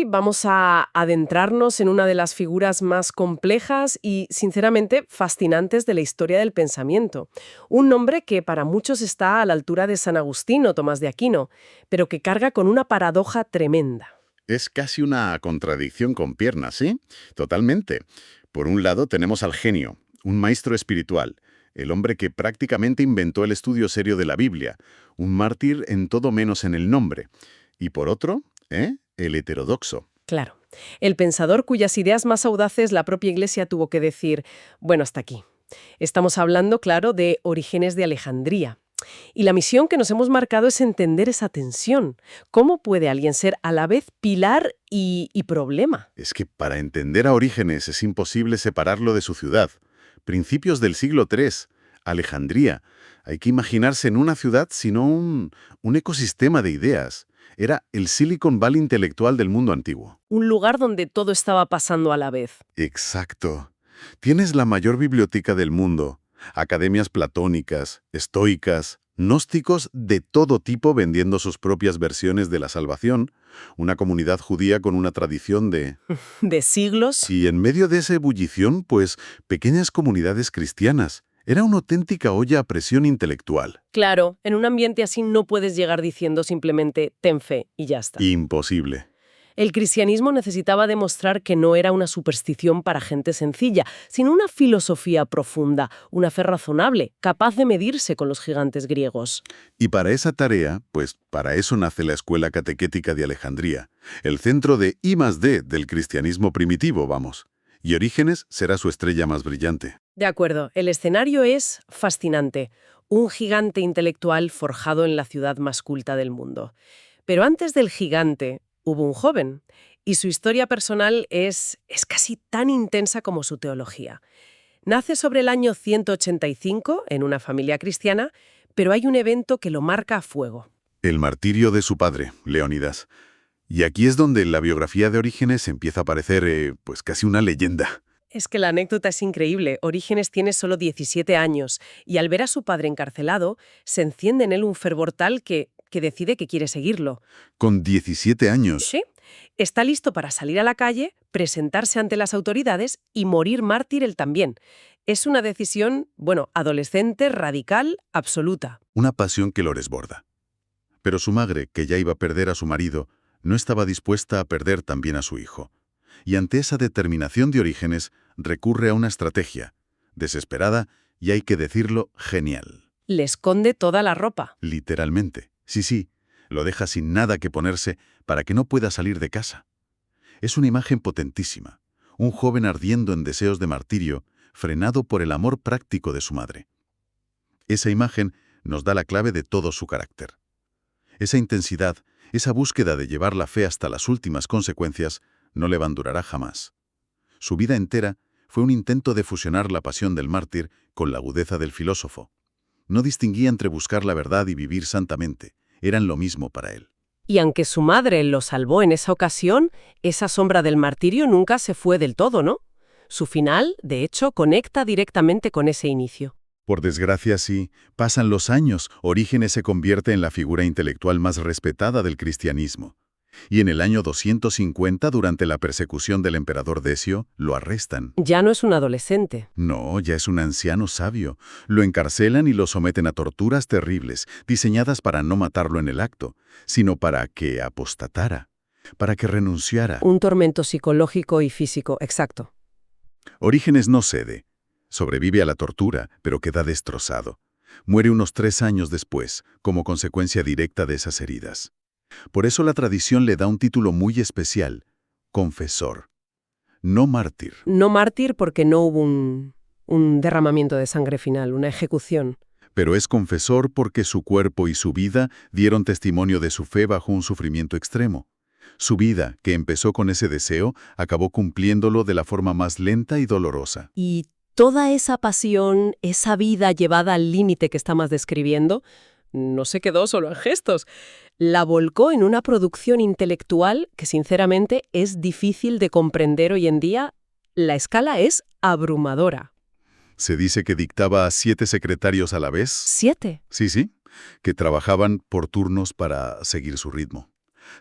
Hoy vamos a adentrarnos en una de las figuras más complejas y, sinceramente, fascinantes de la historia del pensamiento. Un nombre que para muchos está a la altura de San Agustín o Tomás de Aquino, pero que carga con una paradoja tremenda. Es casi una contradicción con piernas, ¿sí? Totalmente. Por un lado tenemos al genio, un maestro espiritual, el hombre que prácticamente inventó el estudio serio de la Biblia, un mártir en todo menos en el nombre. Y por otro, el heterodoxo. Claro, el pensador cuyas ideas más audaces la propia Iglesia tuvo que decir, bueno, hasta aquí. Estamos hablando, claro, de Orígenes de Alejandría. Y la misión que nos hemos marcado es entender esa tensión. ¿Cómo puede alguien ser a la vez pilar y problema? Es que para entender a Orígenes es imposible separarlo de su ciudad. Principios del siglo III, Alejandría. Hay que imaginarse en una ciudad, sino un ecosistema de ideas. Era el Silicon Valley intelectual del mundo antiguo. Un lugar donde todo estaba pasando a la vez. Exacto. Tienes la mayor biblioteca del mundo, academias platónicas, estoicas, gnósticos de todo tipo vendiendo sus propias versiones de la salvación, una comunidad judía con una tradición de... ¿De siglos? Y en medio de esa ebullición, pues, pequeñas comunidades cristianas. Era una auténtica olla a presión intelectual. Claro, en un ambiente así no puedes llegar diciendo simplemente ten fe y ya está. Imposible. El cristianismo necesitaba demostrar que no era una superstición para gente sencilla, sino una filosofía profunda, una fe razonable, capaz de medirse con los gigantes griegos. Y para esa tarea, pues para eso nace la Escuela Catequética de Alejandría, el centro de I+D del cristianismo primitivo, vamos. Y Orígenes será su estrella más brillante. De acuerdo, el escenario es fascinante, un gigante intelectual forjado en la ciudad más culta del mundo. Pero antes del gigante hubo un joven, y su historia personal es casi tan intensa como su teología. Nace sobre el año 185 en una familia cristiana, pero hay un evento que lo marca a fuego. El martirio de su padre, Leónidas. Y aquí es donde la biografía de Orígenes empieza a parecer, pues casi una leyenda. Es que la anécdota es increíble. Orígenes tiene solo 17 años y al ver a su padre encarcelado, se enciende en él un fervor tal que decide que quiere seguirlo. Con 17 años. Sí, está listo para salir a la calle, presentarse ante las autoridades y morir mártir él también. Es una decisión, adolescente, radical, absoluta. Una pasión que lo desborda. Pero su madre, que ya iba a perder a su marido, no estaba dispuesta a perder también a su hijo. Y ante esa determinación de Orígenes, recurre a una estrategia, desesperada y, hay que decirlo, genial. Le esconde toda la ropa. Literalmente. Sí, lo deja sin nada que ponerse para que no pueda salir de casa. Es una imagen potentísima, un joven ardiendo en deseos de martirio, frenado por el amor práctico de su madre. Esa imagen nos da la clave de todo su carácter. Esa intensidad, esa búsqueda de llevar la fe hasta las últimas consecuencias, no le abandonará jamás. Su vida entera fue un intento de fusionar la pasión del mártir con la agudeza del filósofo. No distinguía entre buscar la verdad y vivir santamente. Eran lo mismo para él. Y aunque su madre lo salvó en esa ocasión, esa sombra del martirio nunca se fue del todo, ¿no? Su final, de hecho, conecta directamente con ese inicio. Por desgracia, sí, pasan los años, Orígenes se convierte en la figura intelectual más respetada del cristianismo. Y en el año 250, durante la persecución del emperador Decio, lo arrestan. Ya no es un adolescente. No, ya es un anciano sabio. Lo encarcelan y lo someten a torturas terribles, diseñadas para no matarlo en el acto, sino para que apostatara, para que renunciara. Un tormento psicológico y físico, exacto. Orígenes no cede. Sobrevive a la tortura, pero queda destrozado. Muere unos 3 años después, como consecuencia directa de esas heridas. Por eso la tradición le da un título muy especial, confesor, no mártir. No mártir porque no hubo un derramamiento de sangre final, una ejecución. Pero es confesor porque su cuerpo y su vida dieron testimonio de su fe bajo un sufrimiento extremo. Su vida, que empezó con ese deseo, acabó cumpliéndolo de la forma más lenta y dolorosa. Y toda esa pasión, esa vida llevada al límite que estamos describiendo, no se quedó solo en gestos. La volcó en una producción intelectual que, sinceramente, es difícil de comprender hoy en día. La escala es abrumadora. Se dice que dictaba a 7 secretarios a la vez. ¿7? Sí, que trabajaban por turnos para seguir su ritmo.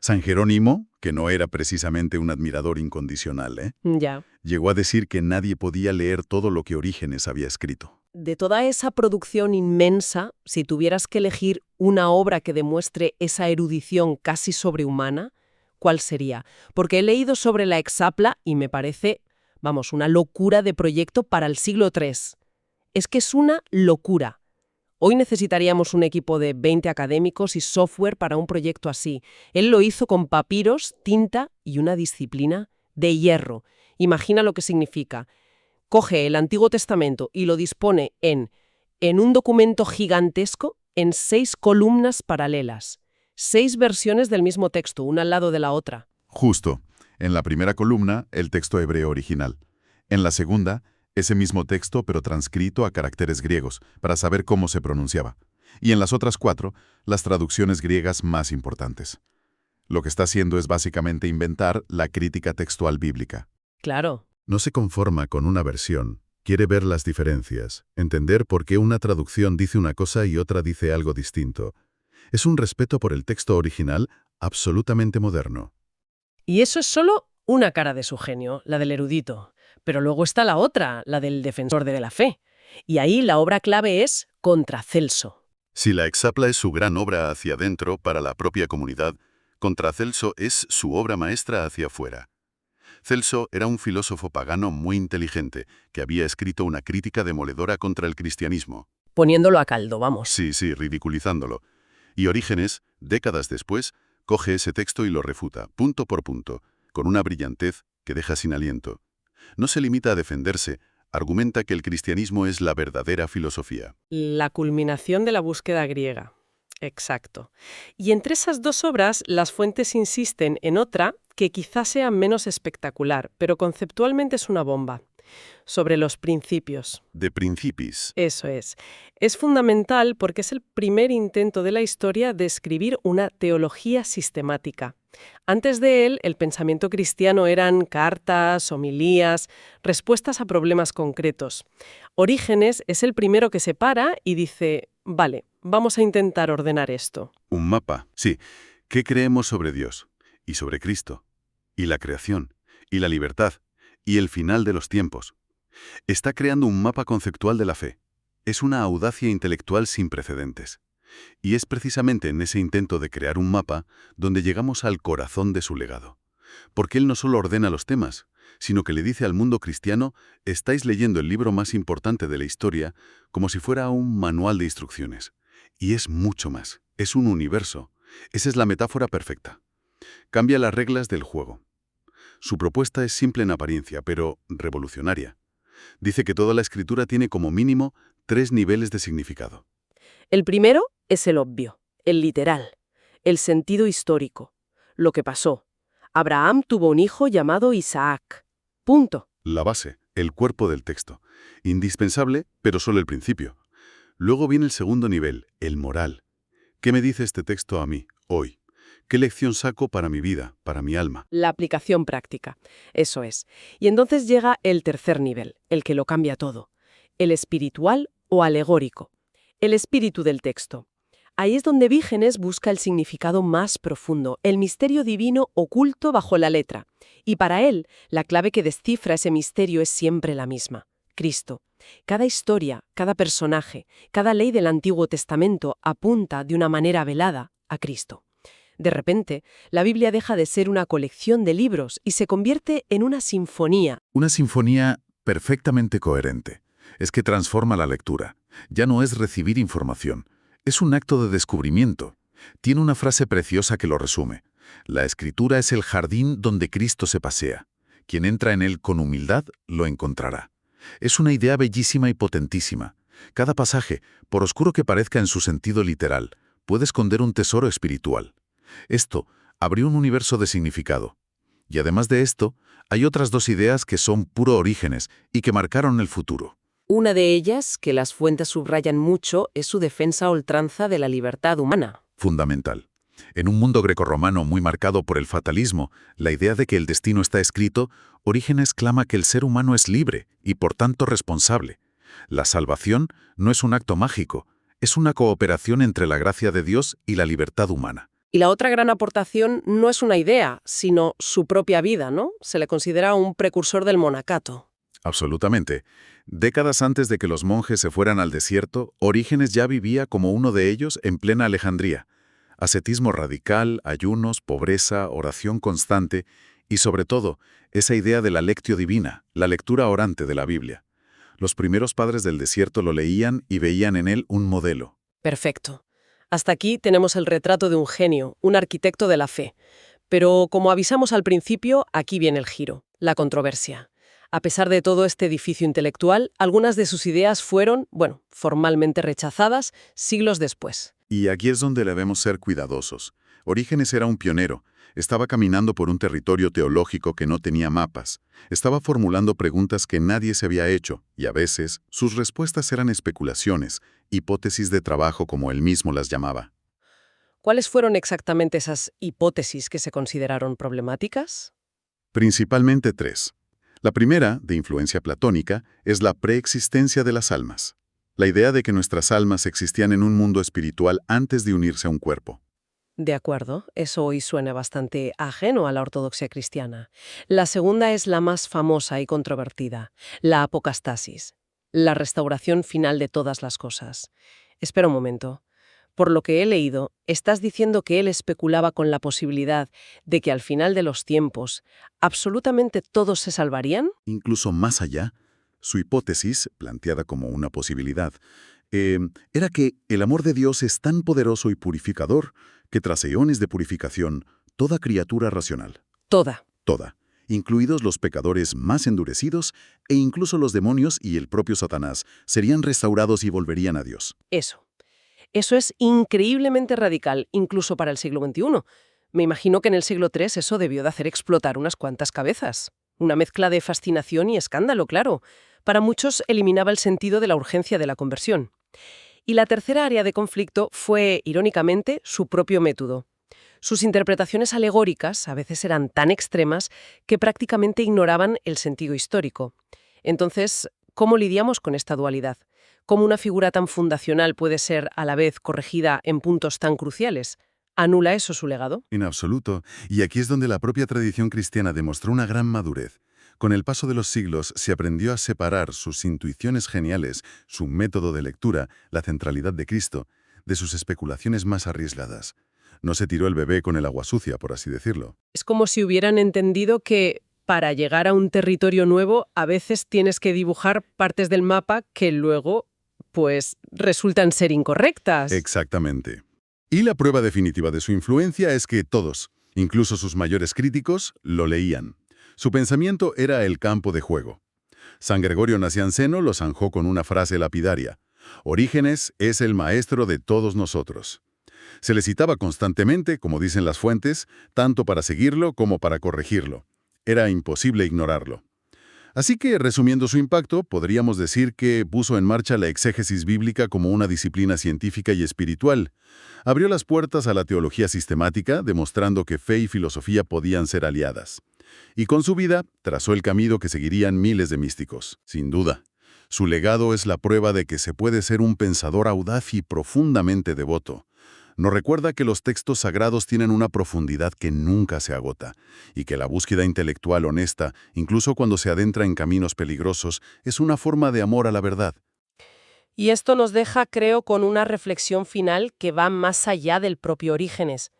San Jerónimo, que no era precisamente un admirador incondicional, Ya. llegó a decir que nadie podía leer todo lo que Orígenes había escrito. De toda esa producción inmensa, si tuvieras que elegir una obra que demuestre esa erudición casi sobrehumana, ¿cuál sería? Porque he leído sobre la Hexapla y me parece, vamos, una locura de proyecto para el siglo III. Es que es una locura. Hoy necesitaríamos un equipo de 20 académicos y software para un proyecto así. Él lo hizo con papiros, tinta y una disciplina de hierro. Imagina lo que significa. Coge el Antiguo Testamento y lo dispone en un documento gigantesco en 6 columnas paralelas. 6 versiones del mismo texto, una al lado de la otra. Justo. En la primera columna, el texto hebreo original. En la segunda, ese mismo texto pero transcrito a caracteres griegos, para saber cómo se pronunciaba. Y en las otras 4, las traducciones griegas más importantes. Lo que está haciendo es básicamente inventar la crítica textual bíblica. Claro. No se conforma con una versión, quiere ver las diferencias, entender por qué una traducción dice una cosa y otra dice algo distinto. Es un respeto por el texto original absolutamente moderno. Y eso es solo una cara de su genio, la del erudito. Pero luego está la otra, la del defensor de la fe. Y ahí la obra clave es Contra Celso. Si la Hexapla es su gran obra hacia adentro para la propia comunidad, Contra Celso es su obra maestra hacia afuera. Celso era un filósofo pagano muy inteligente que había escrito una crítica demoledora contra el cristianismo. Poniéndolo a caldo, vamos. Sí, ridiculizándolo. Y Orígenes, décadas después, coge ese texto y lo refuta, punto por punto, con una brillantez que deja sin aliento. No se limita a defenderse, argumenta que el cristianismo es la verdadera filosofía. La culminación de la búsqueda griega. Exacto. Y entre esas 2 obras, las fuentes insisten en otra que quizás sea menos espectacular, pero conceptualmente es una bomba. Sobre los principios. De Principis. Eso es. Es fundamental porque es el primer intento de la historia de escribir una teología sistemática. Antes de él, el pensamiento cristiano eran cartas, homilías, respuestas a problemas concretos. Orígenes es el primero que se para y dice, vale, vamos a intentar ordenar esto. Un mapa, sí. ¿Qué creemos sobre Dios? Y sobre Cristo. Y la creación. Y la libertad. Y el final de los tiempos. Está creando un mapa conceptual de la fe. Es una audacia intelectual sin precedentes. Y es precisamente en ese intento de crear un mapa donde llegamos al corazón de su legado. Porque él no solo ordena los temas, sino que le dice al mundo cristiano, estáis leyendo el libro más importante de la historia como si fuera un manual de instrucciones. Y es mucho más. Es un universo. Esa es la metáfora perfecta. Cambia las reglas del juego. Su propuesta es simple en apariencia, pero revolucionaria. Dice que toda la escritura tiene como mínimo 3 niveles de significado. El primero es el obvio, el literal, el sentido histórico, lo que pasó. Abraham tuvo un hijo llamado Isaac. Punto. La base, el cuerpo del texto. Indispensable, pero solo el principio. Luego viene el segundo nivel, el moral. ¿Qué me dice este texto a mí, hoy? ¿Qué lección saco para mi vida, para mi alma? La aplicación práctica, eso es. Y entonces llega el tercer nivel, el que lo cambia todo, el espiritual o alegórico, el espíritu del texto. Ahí es donde Vígenes busca el significado más profundo, el misterio divino oculto bajo la letra. Y para él, la clave que descifra ese misterio es siempre la misma, Cristo. Cada historia, cada personaje, cada ley del Antiguo Testamento apunta de una manera velada a Cristo. De repente, la Biblia deja de ser una colección de libros y se convierte en una sinfonía. Una sinfonía perfectamente coherente. Es que transforma la lectura. Ya no es recibir información. Es un acto de descubrimiento. Tiene una frase preciosa que lo resume. La Escritura es el jardín donde Cristo se pasea. Quien entra en él con humildad lo encontrará. Es una idea bellísima y potentísima. Cada pasaje, por oscuro que parezca en su sentido literal, puede esconder un tesoro espiritual. Esto abrió un universo de significado. Y además de esto, hay otras 2 ideas que son puro Orígenes y que marcaron el futuro. Una de ellas, que las fuentes subrayan mucho, es su defensa a ultranza de la libertad humana. Fundamental. En un mundo grecorromano muy marcado por el fatalismo, la idea de que el destino está escrito, Orígenes clama que el ser humano es libre y por tanto responsable. La salvación no es un acto mágico, es una cooperación entre la gracia de Dios y la libertad humana. Y la otra gran aportación no es una idea, sino su propia vida, ¿no? Se le considera un precursor del monacato. Absolutamente. Décadas antes de que los monjes se fueran al desierto, Orígenes ya vivía como uno de ellos en plena Alejandría. Ascetismo radical, ayunos, pobreza, oración constante y, sobre todo, esa idea de la lectio divina, la lectura orante de la Biblia. Los primeros padres del desierto lo leían y veían en él un modelo. Perfecto. Hasta aquí tenemos el retrato de un genio, un arquitecto de la fe. Pero, como avisamos al principio, aquí viene el giro, la controversia. A pesar de todo este edificio intelectual, algunas de sus ideas fueron, formalmente rechazadas siglos después. Y aquí es donde debemos ser cuidadosos. Orígenes era un pionero. Estaba caminando por un territorio teológico que no tenía mapas. Estaba formulando preguntas que nadie se había hecho, y a veces sus respuestas eran especulaciones, hipótesis de trabajo como él mismo las llamaba. ¿Cuáles fueron exactamente esas hipótesis que se consideraron problemáticas? Principalmente tres. La primera, de influencia platónica, es la preexistencia de las almas. La idea de que nuestras almas existían en un mundo espiritual antes de unirse a un cuerpo. De acuerdo, eso hoy suena bastante ajeno a la ortodoxia cristiana. La segunda es la más famosa y controvertida, la apocastasis, la restauración final de todas las cosas. Espera un momento. Por lo que he leído, estás diciendo que él especulaba con la posibilidad de que al final de los tiempos, ¿absolutamente todos se salvarían? Incluso más allá, su hipótesis, planteada como una posibilidad, era que el amor de Dios es tan poderoso y purificador que tras eones de purificación, toda criatura racional, toda, incluidos los pecadores más endurecidos e incluso los demonios y el propio Satanás, serían restaurados y volverían a Dios. Eso es increíblemente radical, incluso para el siglo XXI. Me imagino que en el siglo III eso debió de hacer explotar unas cuantas cabezas. Una mezcla de fascinación y escándalo, claro. Para muchos eliminaba el sentido de la urgencia de la conversión. Y la tercera área de conflicto fue, irónicamente, su propio método. Sus interpretaciones alegóricas a veces eran tan extremas que prácticamente ignoraban el sentido histórico. Entonces, ¿cómo lidiamos con esta dualidad? ¿Cómo una figura tan fundacional puede ser a la vez corregida en puntos tan cruciales? ¿Anula eso su legado? En absoluto. Y aquí es donde la propia tradición cristiana demostró una gran madurez. Con el paso de los siglos se aprendió a separar sus intuiciones geniales, su método de lectura, la centralidad de Cristo, de sus especulaciones más arriesgadas. No se tiró el bebé con el agua sucia, por así decirlo. Es como si hubieran entendido que para llegar a un territorio nuevo a veces tienes que dibujar partes del mapa que luego, resultan ser incorrectas. Exactamente. Y la prueba definitiva de su influencia es que todos, incluso sus mayores críticos, lo leían. Su pensamiento era el campo de juego. San Gregorio Nacianceno lo zanjó con una frase lapidaria: Orígenes es el maestro de todos nosotros. Se le citaba constantemente, como dicen las fuentes, tanto para seguirlo como para corregirlo. Era imposible ignorarlo. Así que, resumiendo su impacto, podríamos decir que puso en marcha la exégesis bíblica como una disciplina científica y espiritual. Abrió las puertas a la teología sistemática, demostrando que fe y filosofía podían ser aliadas. Y con su vida, trazó el camino que seguirían miles de místicos, sin duda. Su legado es la prueba de que se puede ser un pensador audaz y profundamente devoto. Nos recuerda que los textos sagrados tienen una profundidad que nunca se agota, y que la búsqueda intelectual honesta, incluso cuando se adentra en caminos peligrosos, es una forma de amor a la verdad. Y esto nos deja, creo, con una reflexión final que va más allá del propio Orígenes.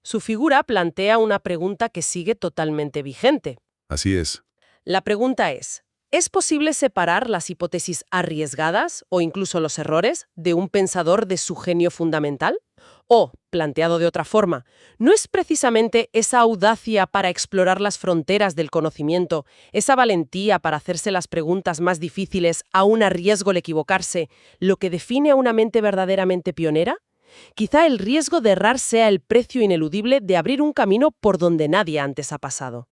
Su figura plantea una pregunta que sigue totalmente vigente. Así es. La pregunta ¿es posible separar las hipótesis arriesgadas o incluso los errores de un pensador de su genio fundamental? O, planteado de otra forma, ¿no es precisamente esa audacia para explorar las fronteras del conocimiento, esa valentía para hacerse las preguntas más difíciles aún a riesgo de equivocarse, lo que define a una mente verdaderamente pionera? Quizá el riesgo de errar sea el precio ineludible de abrir un camino por donde nadie antes ha pasado.